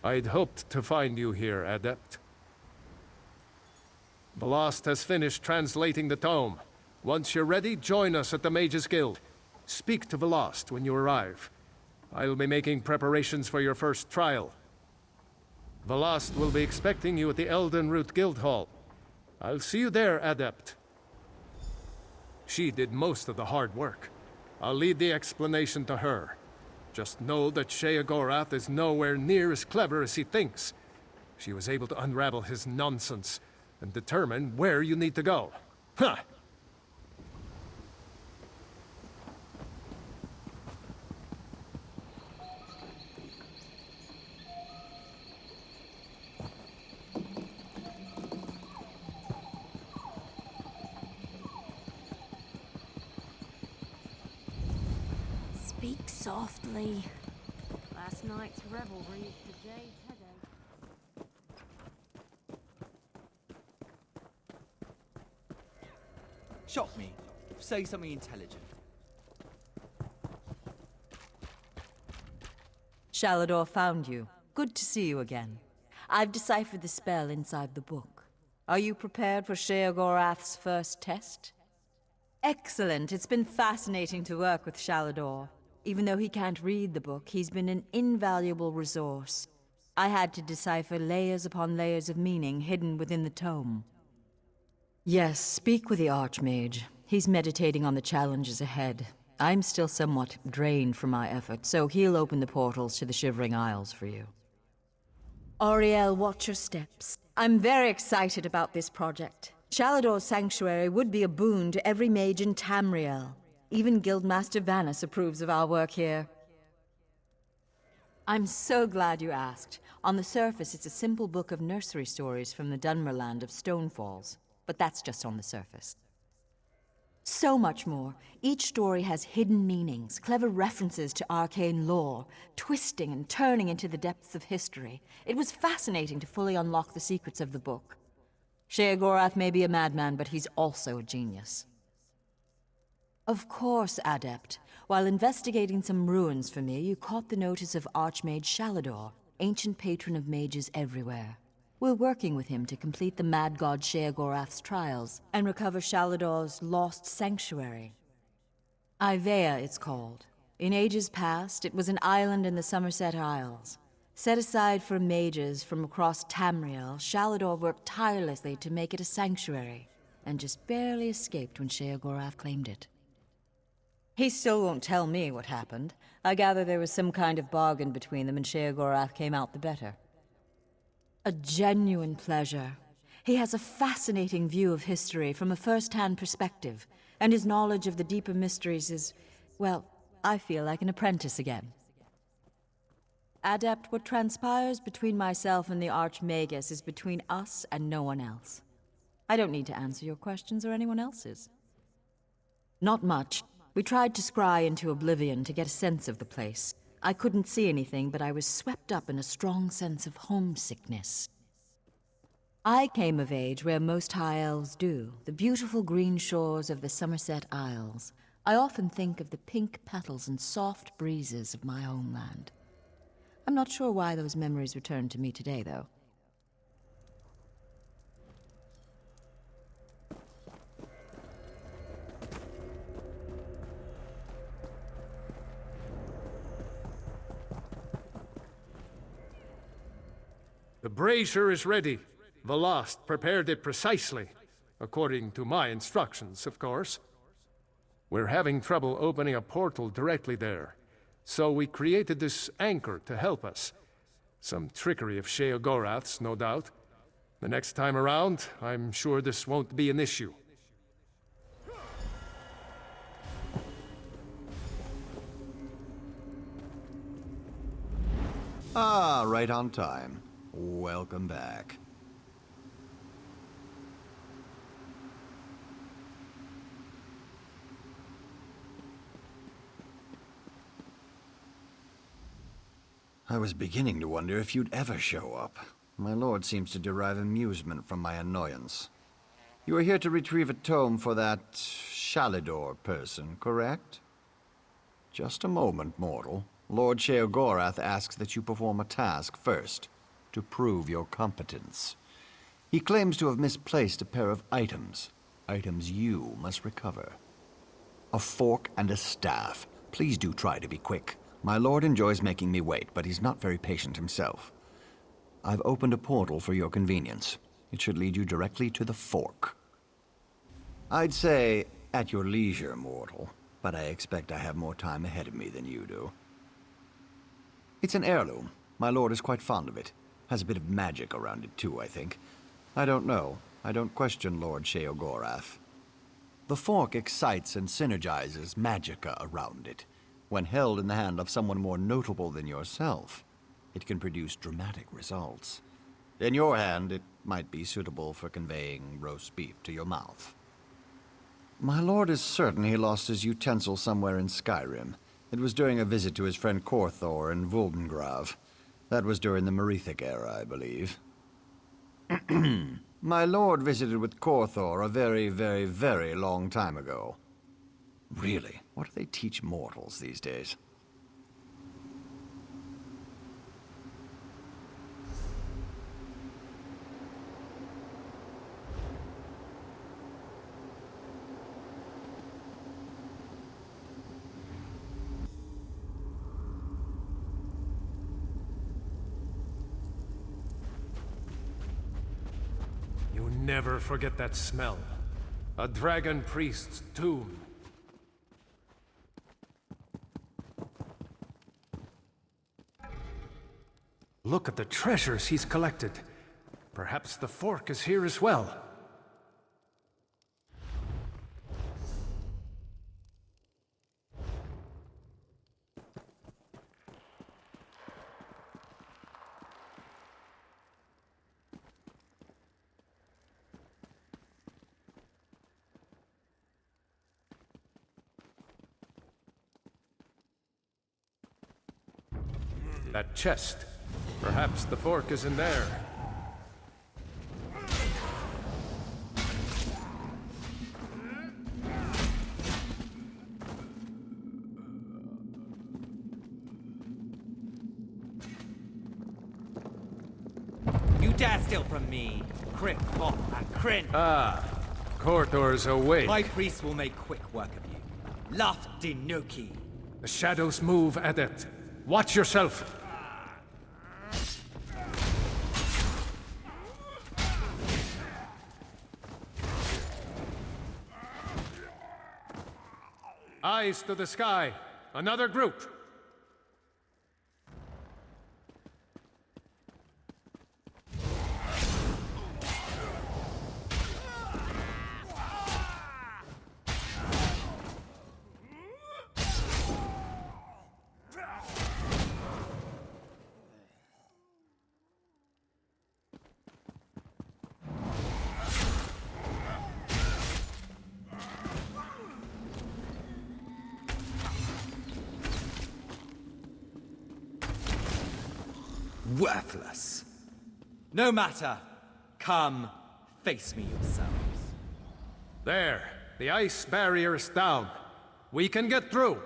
I'd hoped to find you here, Adept. Valaste has finished translating the Tome. Once you're ready, join us at the Mages Guild. Speak to Valaste when you arrive. I'll be making preparations for your first trial. Valaste will be expecting you at the Elden Root Guild Hall. I'll see you there, Adept. She did most of the hard work. I'll leave the explanation to her. Just know that Sheogorath is nowhere near as clever as he thinks. She was able to unravel his nonsense and determine where you need to go. Huh! Speak softly. Last night's revelry is today's headache. Shock me. Say something intelligent. Shalidor found you. Good to see you again. I've deciphered the spell inside the book. Are you prepared for Sheogorath's first test? Excellent. It's been fascinating to work with Shalidor. Even though he can't read the book, he's been an invaluable resource. I had to decipher layers upon layers of meaning hidden within the tome. Yes, speak with the Arch-Mage. He's meditating on the challenges ahead. I'm still somewhat drained from my effort, so he'll open the portals to the Shivering Isles for you. Auriel, watch your steps. I'm very excited about this project. Shalidor's sanctuary would be a boon to every mage in Tamriel. Even Guildmaster Vanus approves of our work here. I'm so glad you asked. On the surface, it's a simple book of nursery stories from the Dunmerland of Stonefalls. But that's just on the surface. So much more. Each story has hidden meanings, clever references to arcane lore, twisting and turning into the depths of history. It was fascinating to fully unlock the secrets of the book. Sheogorath may be a madman, but he's also a genius. Of course, Adept. While investigating some ruins for me, you caught the notice of Arch-Mage Shalidor, ancient patron of mages everywhere. We're working with him to complete the mad god Sheogorath's trials and recover Shalidor's lost sanctuary. Ivea, it's called. In ages past, it was an island in the Somerset Isles. Set aside for mages from across Tamriel, Shalidor worked tirelessly to make it a sanctuary, and just barely escaped when Sheogorath claimed it. He still won't tell me what happened. I gather there was some kind of bargain between them and Sheogorath came out the better. A genuine pleasure. He has a fascinating view of history from a first-hand perspective, and his knowledge of the deeper mysteries is, well, I feel like an apprentice again. Adept, what transpires between myself and the Arch-Magus is between us and no one else. I don't need to answer your questions or anyone else's. Not much. We tried to scry into oblivion to get a sense of the place. I couldn't see anything, but I was swept up in a strong sense of homesickness. I came of age where most high elves do, the beautiful green shores of the Somerset Isles. I often think of the pink petals and soft breezes of my homeland. I'm not sure why those memories return to me today, though. The brazier is ready. Valaste prepared it precisely, according to my instructions, of course. We're having trouble opening a portal directly there, so we created this anchor to help us. Some trickery of Sheogorath's, no doubt. The next time around, I'm sure this won't be an issue. Ah, right on time. Welcome back. I was beginning to wonder if you'd ever show up. My lord seems to derive amusement from my annoyance. You are here to retrieve a tome for that Shalidor person, correct? Just a moment, mortal. Lord Sheogorath asks that you perform a task first. to prove your competence. He claims to have misplaced a pair of items. Items you must recover. A fork and a staff. Please do try to be quick. My lord enjoys making me wait, but he's not very patient himself. I've opened a portal for your convenience. It should lead you directly to the fork. I'd say at your leisure, mortal, but I expect I have more time ahead of me than you do. It's an heirloom. My lord is quite fond of it. Has a bit of magic around it too, I think. I don't know. I don't question Lord Sheogorath. The fork excites and synergizes magicka around it. When held in the hand of someone more notable than yourself, it can produce dramatic results. In your hand, it might be suitable for conveying roast beef to your mouth. My lord is certain he lost his utensil somewhere in Skyrim. It was during a visit to his friend Korthor in Vulkhel. That was during the Merethic era, I believe. My lord visited with Korthor a very, very, very long time ago. Really? What do they teach mortals these days? You never forget that smell. A dragon priest's tomb. Look at the treasures he's collected. Perhaps the fork is here as well. That chest. Perhaps the fork is in there. You dare steal from me! Crit, bot, and crin! Ah, Korthor's awake. My priest will make quick work of you. Laft Dinoki! The shadows move, adept. Watch yourself. Eyes to the sky. Another group. Worthless. No matter. Come, face me yourselves. There. The ice barrier is down. We can get through.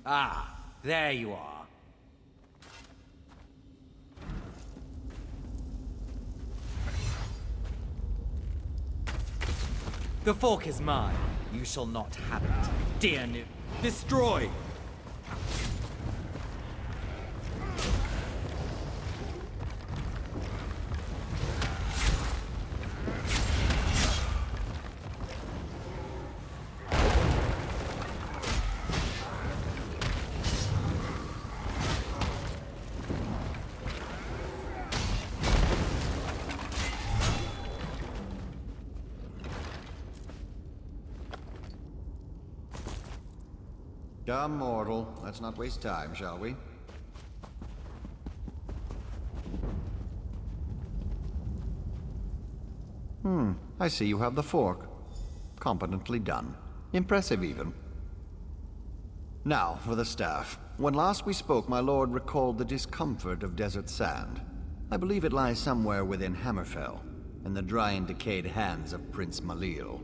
Ah, there you are. The fork is mine. You shall not have it. Dear new. Destroy! Come, mortal. Let's not waste time, shall we? I see you have the fork. Competently done. Impressive, even. Now, for the staff. When last we spoke, my lord recalled the discomfort of desert sand. I believe it lies somewhere within Hammerfell, in the dry and decayed hands of Prince Malil.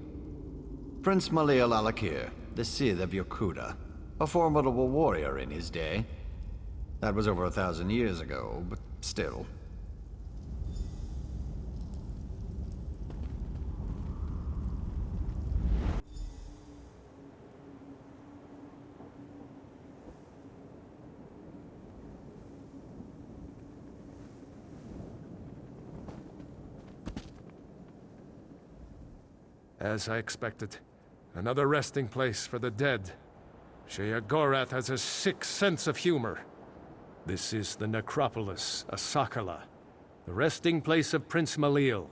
Prince Malil Alakir, the Sith of Yokuda. A formidable warrior in his day. That was over 1,000 years ago, but still. As I expected, another resting place for the dead. Sheogorath has a sick sense of humor. This is the necropolis, Asakala, the resting place of Prince Malil,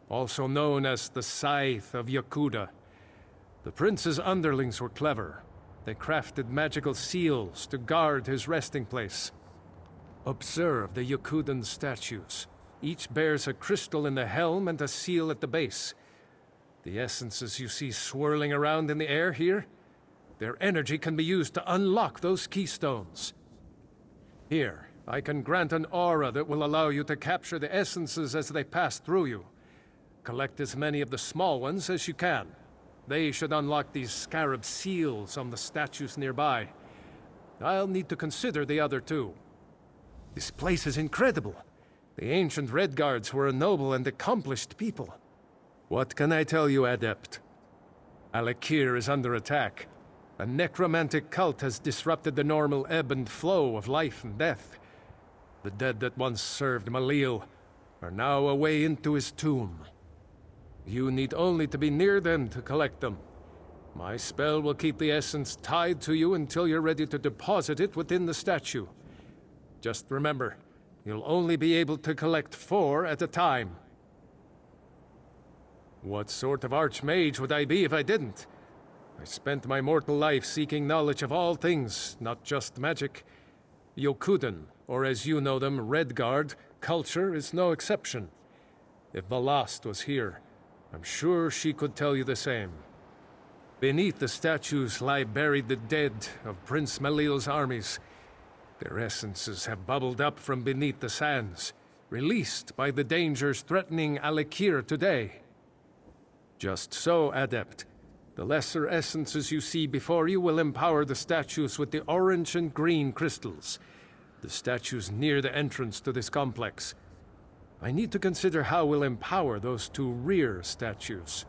also known as the Scythe of Yokuda. The prince's underlings were clever. They crafted magical seals to guard his resting place. Observe the Yokudan statues. Each bears a crystal in the helm and a seal at the base. The essences you see swirling around in the air here, their energy can be used to unlock those keystones. Here, I can grant an aura that will allow you to capture the essences as they pass through you. Collect as many of the small ones as you can. They should unlock these scarab seals on the statues nearby. I'll need to consider the other two. This place is incredible. The ancient Red Guards were a noble and accomplished people. What can I tell you, Adept? Alakir is under attack. A necromantic cult has disrupted the normal ebb and flow of life and death. The dead that once served Malil are now away into his tomb. You need only to be near them to collect them. My spell will keep the essence tied to you until you're ready to deposit it within the statue. Just remember, you'll only be able to collect 4 at a time. What sort of Arch-Mage would I be if I didn't? I spent my mortal life seeking knowledge of all things, not just magic. Yokudan, or as you know them, Red Guard, culture is no exception. If Valaste was here, I'm sure she could tell you the same. Beneath the statues lie buried the dead of Prince Malil's armies. Their essences have bubbled up from beneath the sands, released by the dangers threatening Alakir today. Just so, Adept. The lesser essences you see before you will empower the statues with the orange and green crystals. The statues near the entrance to this complex. I need to consider how we'll empower those 2 rear statues.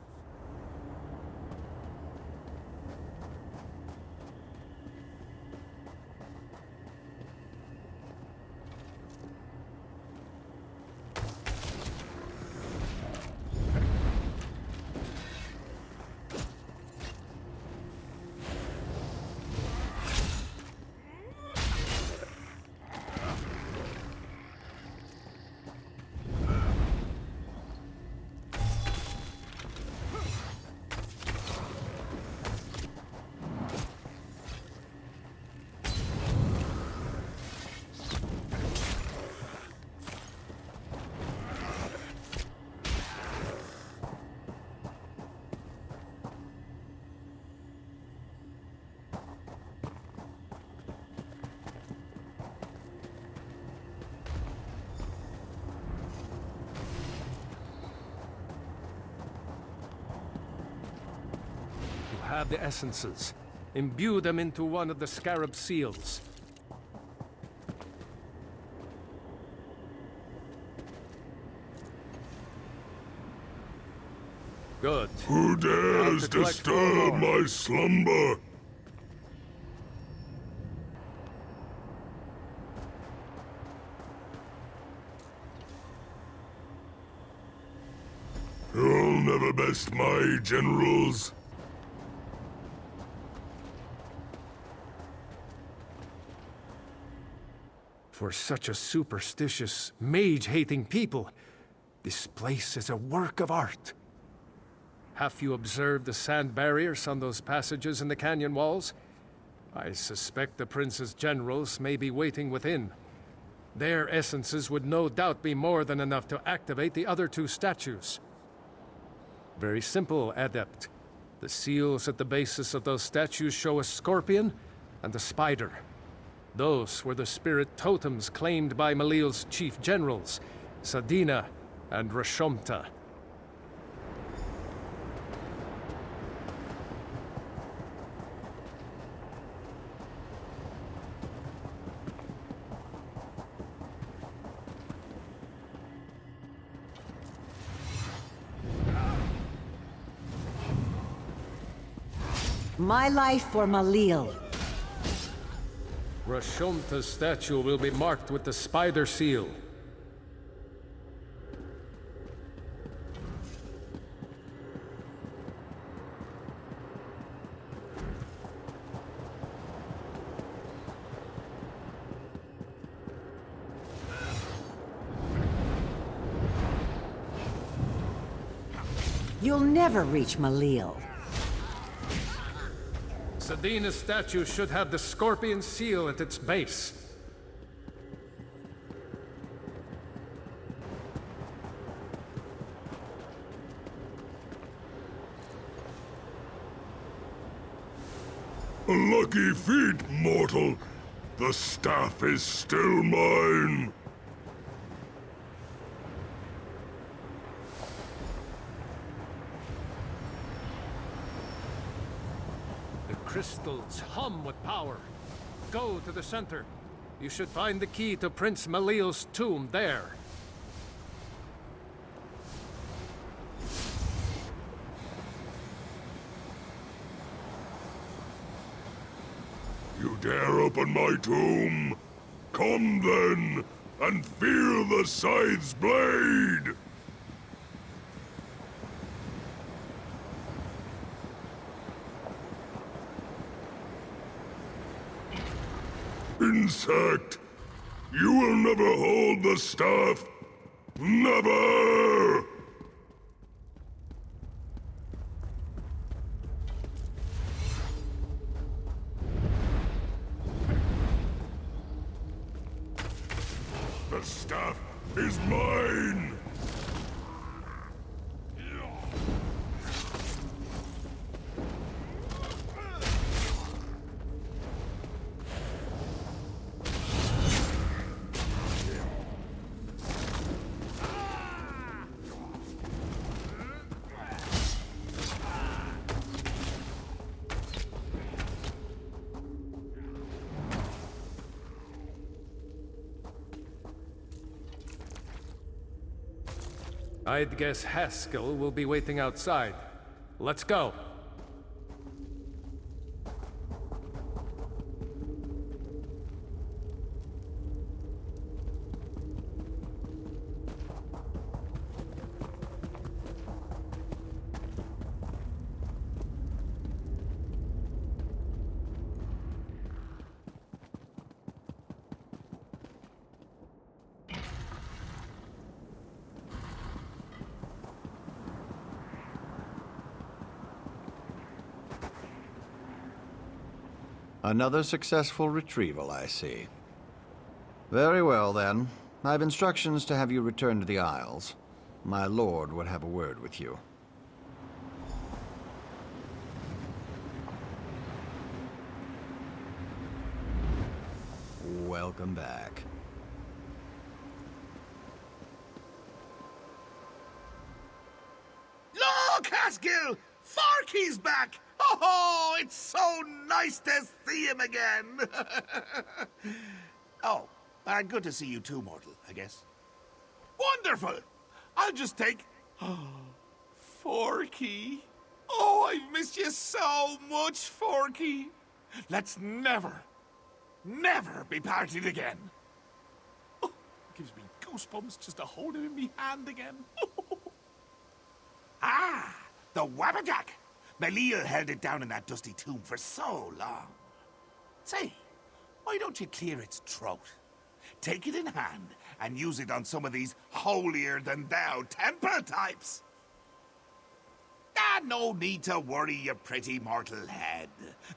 Have the essences. Imbue them into one of the scarab seals. Good. Who dares Now to collect disturb 4 more. my slumber? You'll never best my generals. For such a superstitious, mage-hating people, this place is a work of art. Have you observed the sand barriers on those passages in the canyon walls? I suspect the prince's generals may be waiting within. Their essences would no doubt be more than enough to activate the other 2 statues. Very simple, Adept. The seals at the basis of those statues show a scorpion and a spider. Those were the spirit totems claimed by Malil's chief generals, Sadina and Rashomta. My life for Malil. Rashomta's statue will be marked with the spider seal. You'll never reach Malil. Sadina's statue should have the scorpion seal at its base. A lucky feat, mortal. The staff is still mine. The crystals hum with power. Go to the center. You should find the key to Prince Malil's tomb there. You dare open my tomb? Come then, and feel the scythe's blade! Insect! You will never hold the staff! Never! The staff is mine! I'd guess Haskell will be waiting outside. Let's go. Another successful retrieval, I see. Very well, then. I've instructions to have you return to the Isles. My lord would have a word with you. Welcome back. Look, Haskell! Farkey's back! Oh, it's so nice to see him again! Oh, good to see you too, mortal, I guess. Wonderful! I'll just take Forky. Oh, I've missed you so much, Forky. Let's never be parted again. Oh, gives me goosebumps just to hold him in my hand again. Ah, the Wabbajack. Malil held it down in that dusty tomb for so long. Say, why don't you clear its throat? Take it in hand and use it on some of these holier-than-thou temple types. Ah, no need to worry, you pretty mortal head.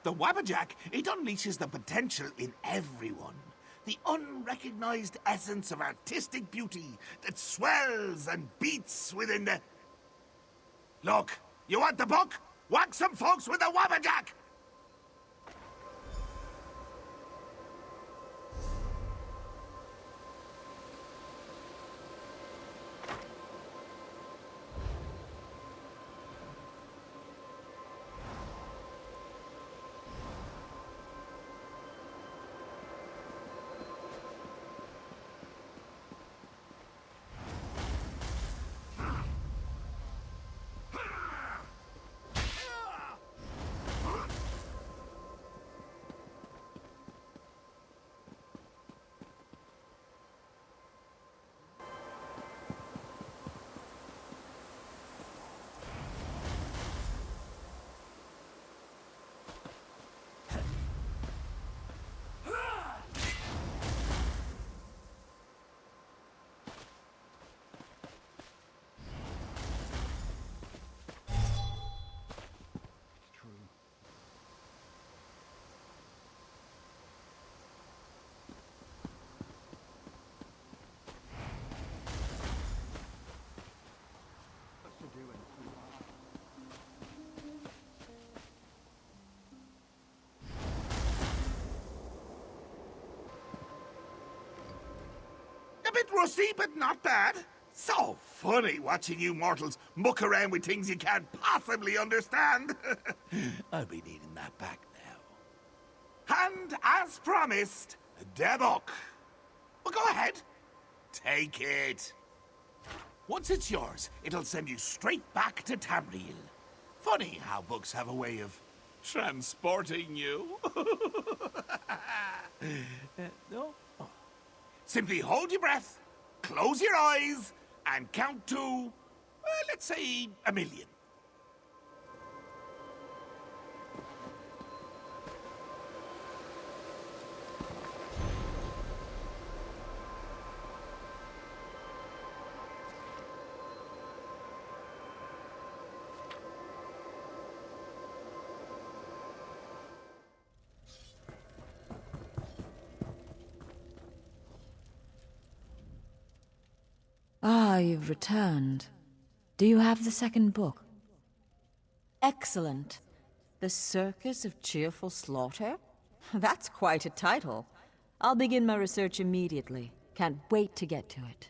The Wabbajack, it unleashes the potential in everyone. The unrecognized essence of artistic beauty that swells and beats within the... Look, you want the book? Whack some folks with the Wabbajack! A bit rusty, but not bad. So funny watching you mortals muck around with things you can't possibly understand. I'll be needing that back now. And as promised, the book. Well, go ahead. Take it. Once it's yours, it'll send you straight back to Tamriel. Funny how books have a way of transporting you. No? Oh. Simply hold your breath, close your eyes, and count to, let's say, 1,000,000. Ah, you've returned. Do you have the second book? Excellent. The Circus of Cheerful Slaughter? That's quite a title. I'll begin my research immediately. Can't wait to get to it.